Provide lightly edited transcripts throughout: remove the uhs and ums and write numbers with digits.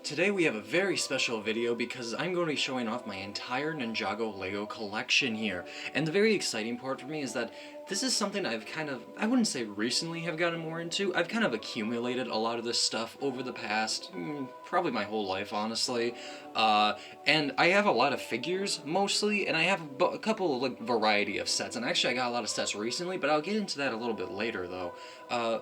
Today we have a very special video because I'm going to be showing off my entire Ninjago Lego collection here. And the very exciting part for me is that this is something I've I wouldn't say recently have gotten more into. I've kind of accumulated a lot of this stuff over the past, probably my whole life, honestly. And I have a lot of figures, mostly, and I have a couple, variety of sets. And actually I got a lot of sets recently, but I'll get into that a little bit later, though.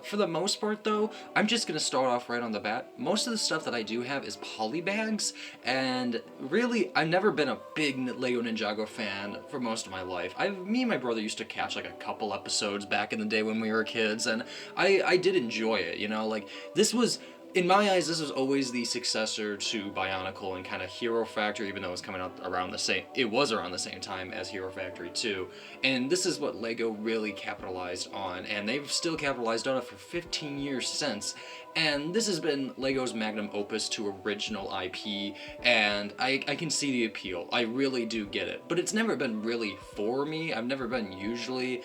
For the most part, though, I'm just going to start off right on the bat. Most of the stuff that I do have is polybags, and really, I've never been a big Lego Ninjago fan for most of my life. Me and my brother used to catch like a couple episodes back in the day when we were kids, and I did enjoy it, you know, like, this was... In my eyes, this was always the successor to Bionicle and kind of Hero Factory, even though it was coming out around the same... It was around the same time as Hero Factory 2. And this is what LEGO really capitalized on, and they've still capitalized on it for 15 years since. And this has been LEGO's magnum opus to original IP, and I can see the appeal. I really do get it. But it's never been really for me. I've never been usually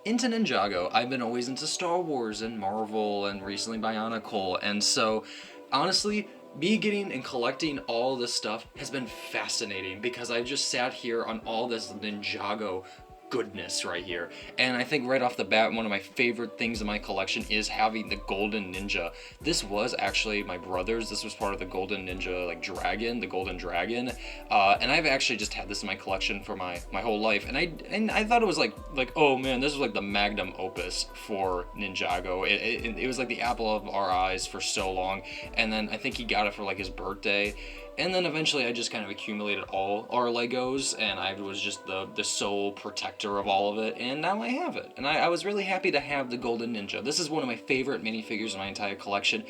into Ninjago. I've been always into Star Wars and Marvel and recently Bionicle, and so honestly, me getting and collecting all this stuff has been fascinating because I've just sat here on all this Ninjago goodness right here. And I think right off the bat, one of my favorite things in my collection is having the Golden Ninja. This was actually my brother's. This was part of the Golden Ninja dragon, the Golden Dragon. And I've actually just had this in my collection for my whole life. And I thought it was like oh man, this was like the magnum opus for Ninjago. It was like the apple of our eyes for so long. And then I think he got it for like his birthday. And then eventually I just kind of accumulated all our Legos, and I was just the sole protector of all of it, and now I have it. And I was really happy to have the Golden Ninja. This is one of my favorite minifigures in my entire collection.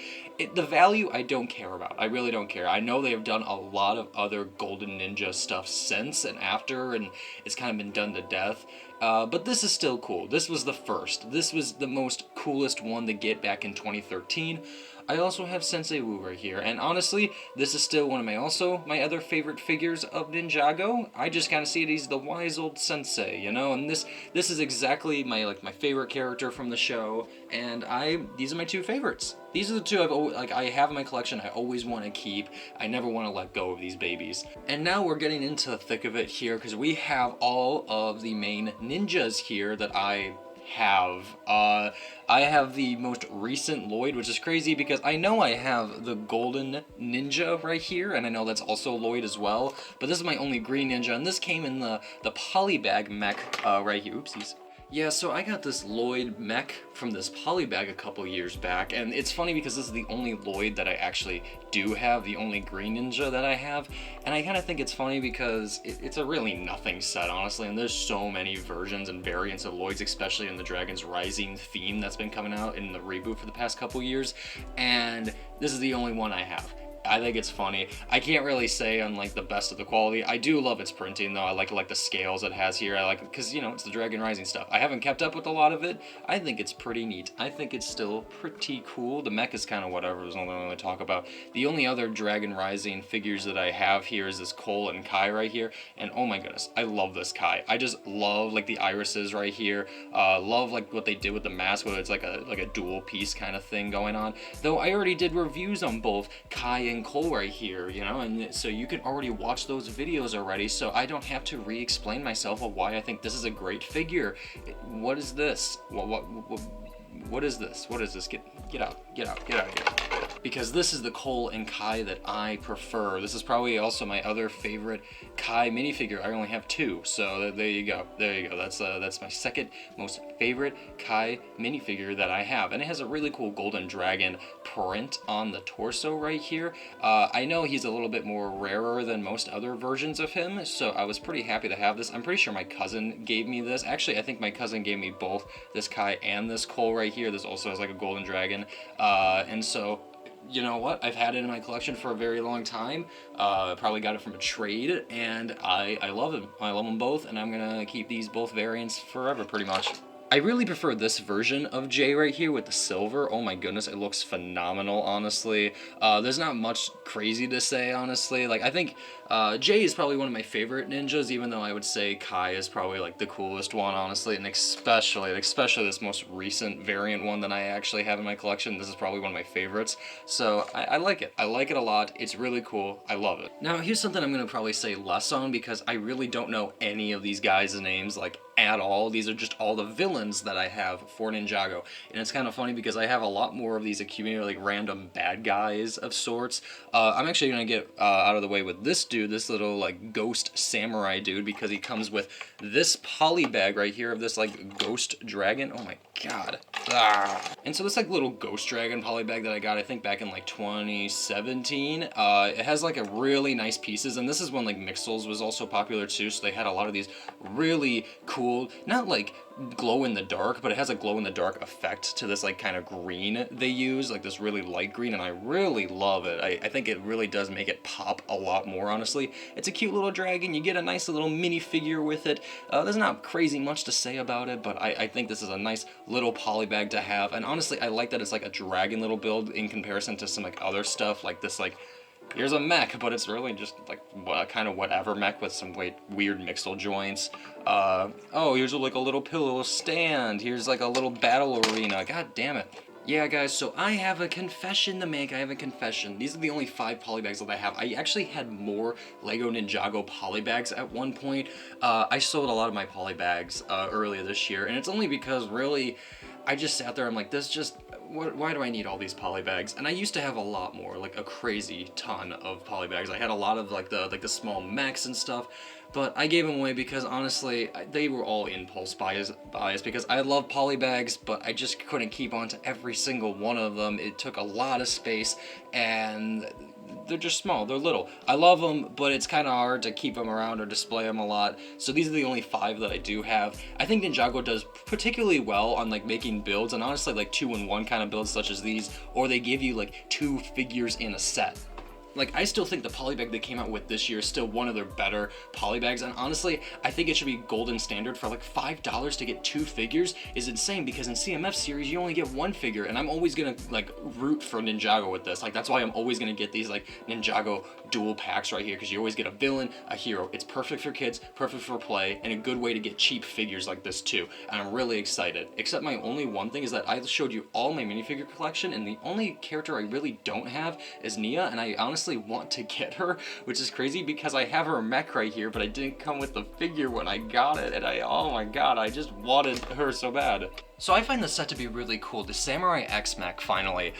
The value I don't care about. I really don't care. I know they have done a lot of other Golden Ninja stuff since and after, and it's kind of been done to death. But this is still cool. This was the first. This was the most coolest one to get back in 2013. I also have Sensei Wu right here, and honestly, this is still one of my other favorite figures of Ninjago. I just kind of see it, he's the wise old sensei, you know, and this is exactly my favorite character from the show, and these are my two favorites. These are the two I have in my collection. I always want to keep. I never want to let go of these babies. And now we're getting into the thick of it here because we have all of the main ninjas here that I have. I have the most recent Lloyd, which is crazy because I know I have the Golden Ninja right here, and I know that's also Lloyd as well, but this is my only green ninja, and this came in the polybag mech right here. Oopsies. Yeah, so I got this Lloyd mech from this polybag a couple years back, and it's funny because this is the only Lloyd that I actually do have, the only green ninja that I have, and I kind of think it's funny because it's a really nothing set, honestly, and there's so many versions and variants of Lloyds, especially in the Dragon's Rising theme that's been coming out in the reboot for the past couple years, and this is the only one I have. I think it's funny. I can't really say on the best of the quality. I do love its printing though. I like the scales it has here. I like it because, you know, it's the Dragon Rising stuff. I haven't kept up with a lot of it. I think it's pretty neat. I think it's still pretty cool. The mech is kind of whatever. There's nothing really to talk about. The only other Dragon Rising figures that I have here is this Cole and Kai right here. And oh my goodness, I love this Kai. I just love the irises right here. Love what they did with the mask, whether it's like a dual piece kind of thing going on. Though I already did reviews on both Kai and Cole right here, you know, and so you can already watch those videos already, so I don't have to re-explain myself of why I think this is a great figure. What is this? What is this? What is this? Get out of here. Because this is the Cole and Kai that I prefer. This is probably also my other favorite Kai minifigure. I only have two, so there you go. That's my second most favorite Kai minifigure that I have, and it has a really cool Golden Dragon print on the torso right here. I know he's a little bit more rarer than most other versions of him, so I was pretty happy to have this. I'm pretty sure my cousin gave me this. Actually, I think my cousin gave me both this Kai and this Cole right here. This also has a Golden Dragon, and so, you know what? I've had it in my collection for a very long time. Probably got it from a trade, and I love them. I love them both, and I'm gonna keep these both variants forever, pretty much. I really prefer this version of Jay right here with the silver. Oh my goodness, it looks phenomenal, honestly. There's not much crazy to say, honestly. Like, I think Jay is probably one of my favorite ninjas, even though I would say Kai is probably like the coolest one, honestly, and especially this most recent variant one that I actually have in my collection. This is probably one of my favorites. So I like it. I like it a lot. It's really cool. I love it. Now, here's something I'm gonna probably say less on because I really don't know any of these guys' names, like, at all. These are just all the villains that I have for Ninjago, and it's kind of funny because I have a lot more of these accumulated, like, random bad guys of sorts. I'm actually gonna get out of the way with this dude, this little like ghost samurai dude, because he comes with this polybag right here of this like ghost dragon. Oh my god. And so this like little ghost dragon polybag that I got, I think back in like 2017, it has like a really nice pieces, and this is when like Mixels was also popular too, so they had a lot of these really cool, not like glow in the dark, but it has a glow in the dark effect to this like kind of green they use, like this really light green, and I really love it. I think it really does make it pop a lot more, honestly. It's a cute little dragon. You get a nice little minifigure with it. There's not crazy much to say about it, but I think this is a nice little polybag to have, and honestly I like that it's like a dragon little build in comparison to some like other stuff like this, like here's a mech, but it's really just like kind of whatever mech with some weird mixel joints. Oh, here's like a little pillow stand. Here's like a little battle arena. God damn it. Yeah, guys, so I have a confession to make. I have a confession. These are the only 5 polybags that I have. I actually had more Lego Ninjago polybags at one point. I sold a lot of my polybags earlier this year, and it's only because really I just sat there, I'm like, why do I need all these polybags? And I used to have a lot more, like a crazy ton of polybags. I had a lot of like the small mechs and stuff, but I gave them away because honestly, they were all impulse bias because I love polybags, but I just couldn't keep on to every single one of them. It took a lot of space, and they're just small, they're little. I love them, but it's kind of hard to keep them around or display them a lot. So these are the only 5 that I do have. I think Ninjago does particularly well on like making builds, and honestly like 2-in-1 kind of builds such as these, or they give you like 2 figures in a set. Like, I still think the polybag they came out with this year is still one of their better polybags, and honestly, I think it should be golden standard. For like $5 to get 2 figures is insane, because in CMF series, you only get 1 figure, and I'm always gonna like root for Ninjago with this. Like, that's why I'm always gonna get these like Ninjago dual packs right here, because you always get a villain, a hero. It's perfect for kids, perfect for play, and a good way to get cheap figures like this too, and I'm really excited. Except my only one thing is that I showed you all my minifigure collection, and the only character I really don't have is Nia, and I honestly want to get her, which is crazy because I have her mech right here, but I didn't come with the figure when I got it, and oh my god, I just wanted her so bad. So I find this set to be really cool, the Samurai X mech, finally.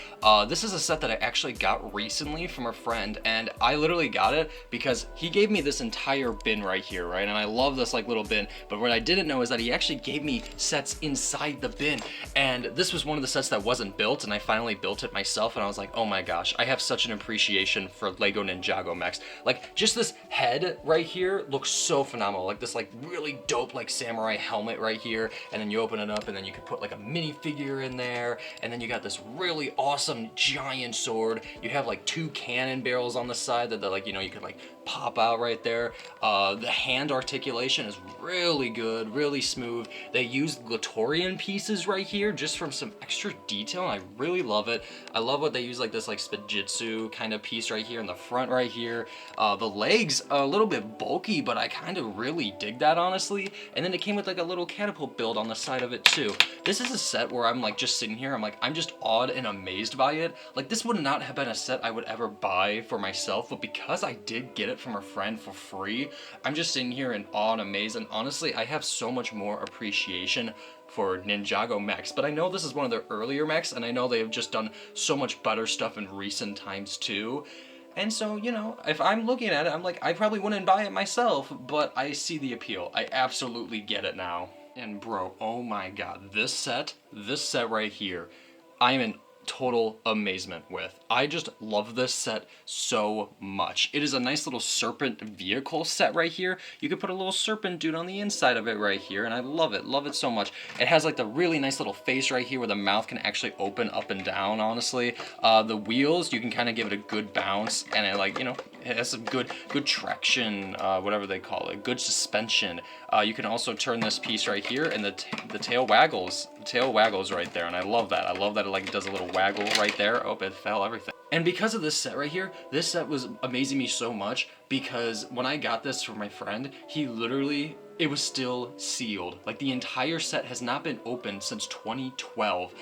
This is a set that I actually got recently from a friend, and I literally got it because he gave me this entire bin right here, right? And I love this like little bin, but what I didn't know is that he actually gave me sets inside the bin, and this was one of the sets that wasn't built, and I finally built it myself, and I was like, oh my gosh, I have such an appreciation for Lego Ninjago mechs. Like, just this head right here looks so phenomenal, like this like really dope like samurai helmet right here, and then you open it up, and then you could put like a minifigure in there, and then you got this really awesome giant sword. You have like 2 cannon barrels on the side that like, you know, you could like pop out right there. The hand articulation is really good, really smooth. They used Glatorian pieces right here just from some extra detail, and I really love it. I love what they use, like this like Spijitzu kind of piece right here in the front right here. The legs are a little bit bulky, but I kind of really dig that, honestly. And then it came with like a little catapult build on the side of it too. This is a set where I'm like just sitting here, I'm just awed and amazed by it. Like, this would not have been a set I would ever buy for myself, but because I did get it from a friend for free, I'm just sitting here in awe and amazed, and honestly, I have so much more appreciation for Ninjago mechs. But I know this is one of their earlier mechs, and I know they've just done so much better stuff in recent times too. And so, you know, if I'm looking at it, I'm like, I probably wouldn't buy it myself, but I see the appeal. I absolutely get it now. And bro, oh my god, this set right here, I'm in total amazement with. I just love this set so much. It is a nice little serpent vehicle set right here. You could put a little serpent dude on the inside of it right here, and I love it so much. It has like the really nice little face right here where the mouth can actually open up and down, honestly. The wheels, you can kind of give it a good bounce, and it, like, you know, It has some good traction, whatever they call it, good suspension. You can also turn this piece right here, and the tail waggles. The tail waggles right there, and I love that. I love that it like does a little waggle right there. Oh, it fell, everything. And because of this set right here, this set was amazing me so much because when I got this from my friend, he literally, it was still sealed. Like the entire set has not been opened since 2012.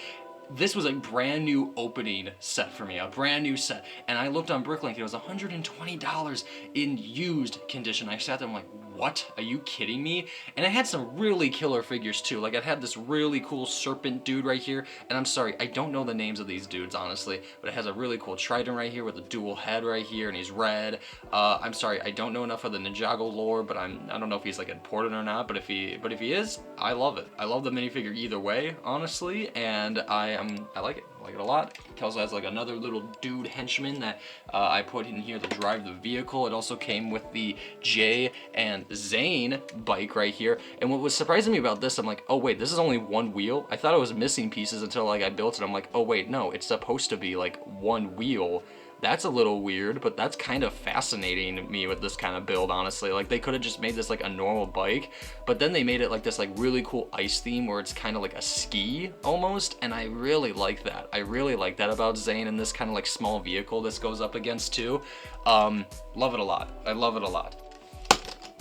This was a brand new opening set for me, a brand new set. And I looked on Bricklink, it was $120 in used condition. I sat there, I'm like, what? Are you kidding me? And it had some really killer figures too. Like it had this really cool serpent dude right here. And I'm sorry, I don't know the names of these dudes, honestly, but it has a really cool trident right here with a dual head right here, and he's red. I'm sorry, I don't know enough of the Ninjago lore, but I don't know if he's like important or not, but if he is, I love it. I love the minifigure either way, honestly, and I like it. I like it a lot. It also has like another little dude henchman that I put in here to drive the vehicle. It also came with the Jay and Zane bike right here. And what was surprising me about this, I'm like, oh wait, this is only one wheel? I thought it was missing pieces until like I built it. I'm like, oh wait, no, it's supposed to be like one wheel. That's a little weird, but that's kind of fascinating me with this kind of build, honestly. Like they could have just made this like a normal bike, but then they made it like this like really cool ice theme where it's kind of like a ski almost, and I really like that. I really like that about Zane and this kind of like small vehicle this goes up against too. Love it a lot. I love it a lot.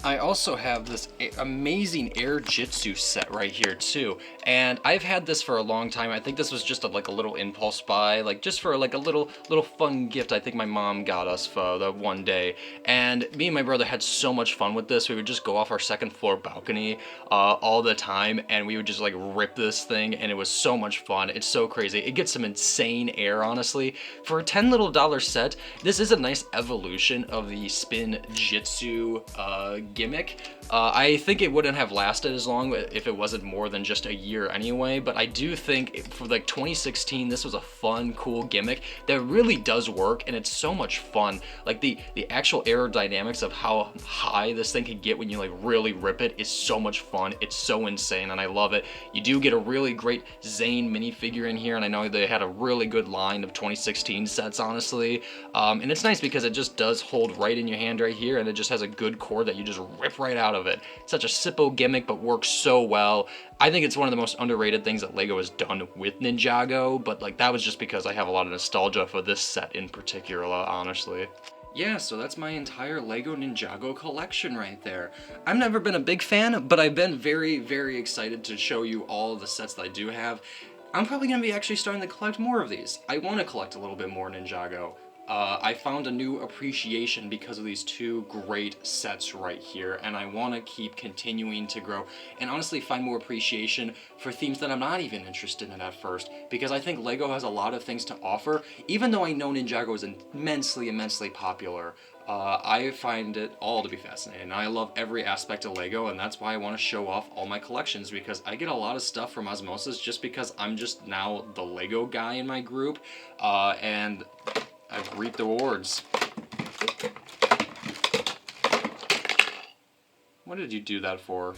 I also have this amazing Airjitzu set right here too, and I've had this for a long time. I think this was just like a little impulse buy, like just for like a little fun gift I think my mom got us for the one day, and me and my brother had so much fun with this. We would just go off our second floor balcony all the time, and we would just like rip this thing, and it was so much fun. It's so crazy. It gets some insane air, honestly. For a $10 little set, this is a nice evolution of the Spin Jitsu gimmick. I think it wouldn't have lasted as long if it wasn't more than just a year anyway, but I do think for like 2016 this was a fun, cool gimmick that really does work, and it's so much fun. Like the actual aerodynamics of how high this thing can get when you like really rip it is so much fun. It's so insane, and I love it. You do get a really great Zane minifigure in here, and I know they had a really good line of 2016 sets, honestly, and it's nice because it just does hold right in your hand right here, and it just has a good core that you just rip right out of it. It's such a simple gimmick, but works so well. I think it's one of the most underrated things that LEGO has done with Ninjago, but like that was just because I have a lot of nostalgia for this set in particular, honestly. Yeah, so that's my entire LEGO Ninjago collection right there. I've never been a big fan, but I've been very, very excited to show you all the sets that I do have. I'm probably going to be actually starting to collect more of these. I want to collect a little bit more Ninjago. I found a new appreciation because of these two great sets right here, and I want to keep continuing to grow and honestly find more appreciation for themes that I'm not even interested in at first, because I think LEGO has a lot of things to offer. Even though I know Ninjago is immensely popular, I find it all to be fascinating. I love every aspect of LEGO, and that's why I want to show off all my collections, because I get a lot of stuff from osmosis just because I'm just now the LEGO guy in my group, and I've reaped the rewards. What did you do that for?